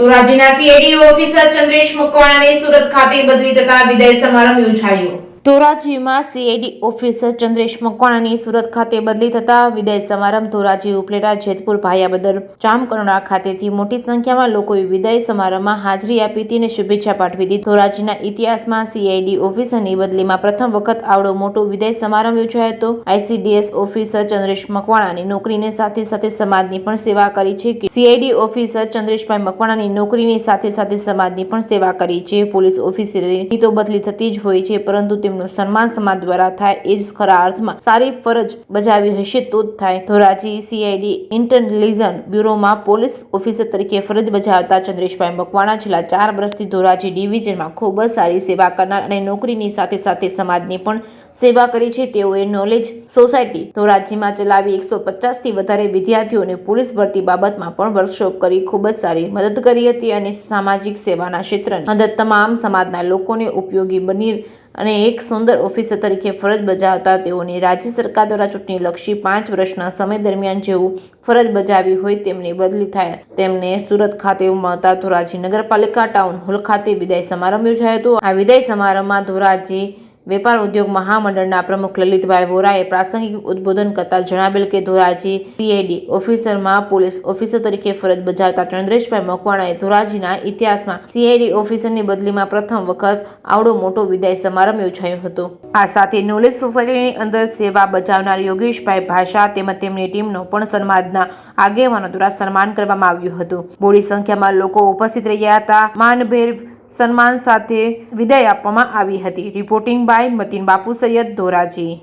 ધોરાજીના CID officer Chandresh મકવાણાની Surat ખાતે બદલી થતા વિદાય સમારંભ યોજાયો। ધોરાજીમાં સીઆઈડી ઓફિસર ચંદ્રેશ મકવાણાની સુરત ખાતે બદલી થતા વિદાય સમારંભ ધોરાજી ઉપલેટા જેતપુર ભાયાબદર જામકંડોળા ખાતેથી મોટી સંખ્યામાં લોકોએ વિદાય સમારંભમાં હાજરી આપી હતી અને શુભેચ્છા પાઠવી હતી। ધોરાજીના ઇતિહાસમાં સીઆઈડી ઓફિસરની બદલીમાં પ્રથમ વખત આવડો મોટો વિદાય સમારંભ યોજાયો હતો। આઈસીડીએસ ઓફિસર ચંદ્રેશ મકવાણાની નોકરીની સાથે સાથે સમાજની પણ સેવા કરી છે। સીઆઈડી ઓફિસર ચંદ્રેશભાઈ મકવાણાની નોકરીની સાથે સાથે સમાજની પણ સેવા કરી છે। પોલીસ ઓફિસરની તો બદલી થતી જ હોય છે, પરંતુ તેમનું સન્માન સમાજ દ્વારા થાય એ જ ખરા અર્થમાં સારી ફરજ બજાવી હશે તો જ થાય। ધોરાજી સીઆઈડી ઇન્ટેલિજન્સ બ્યુરોમાં પોલીસ ઓફિસર તરીકે ફરજ બજાવતા ચંદ્રેશભાઈ મકવાણા છેલ્લા 4 વર્ષથી ધોરાજી ડિવિઝનમાં ખૂબ જ સારી સેવા કરનાર અને નોકરીની સાથે સાથે સમાજની પણ સેવા કરી છે। તેઓએ નોલેજ સોસાયટી ધોરાજીમાં ચલાવી 150થી વધારે વિદ્યાર્થીઓને પોલીસ ભરતી બાબતમાં પણ વર્કશોપ કરી ખૂબ જ સારી મદદ કરી હતી અને સામાજિક સેવાના ક્ષેત્રની અંદર તમામ સમાજના લોકોને ઉપયોગી બની અને એક સુંદર ઓફિસર તરીકે ફરજ બજાવતા તેઓની રાજ્ય સરકાર દ્વારા ચૂંટણીલક્ષી 5 વર્ષના સમય દરમિયાન જેવું ફરજ બજાવી હોય તેમની બદલી થાય તેમને સુરત ખાતે મળતા ધોરાજી નગરપાલિકા ટાઉન હોલ ખાતે વિદાય સમારંભ યોજાયો હતો। આ વિદાય સમારંભમાં ધોરાજી વેપાર ઉદ્યોગ મહામંડળના પ્રમુખ લલિતભાઈ વોરાએ પ્રાસંગિક ઉદ્બોધન કરતા જણાવેલ કે ધોરાજી સીઆઈડી ઓફિસરમાં પોલીસ ઓફિસર તરીકે ફરજ બજાવતા ચંદ્રેશભાઈ મકવાણાએ ધોરાજીના ઇતિહાસમાં સીઆઈડી ઓફિસરની બદલીમાં પ્રથમ વખત આવડો મોટો વિદાય સમારંભ યોજાયો હતો। આ સાથે નોલેજ સોસાયટીની અંદર સેવા બજાવનાર યોગેશભાઈ ભાષા તેમજ તેમની ટીમનો પણ સમાજના આગેવાનો દ્વારા સન્માન કરવામાં આવ્યું હતું। મોટી સંખ્યામાં લોકો ઉપસ્થિત રહ્યા હતા। માનભેર સન્માન સાથે વિદાય આપવામાં આવી હતી। Reporting by મતીન Bapu Syed, Dhoraji.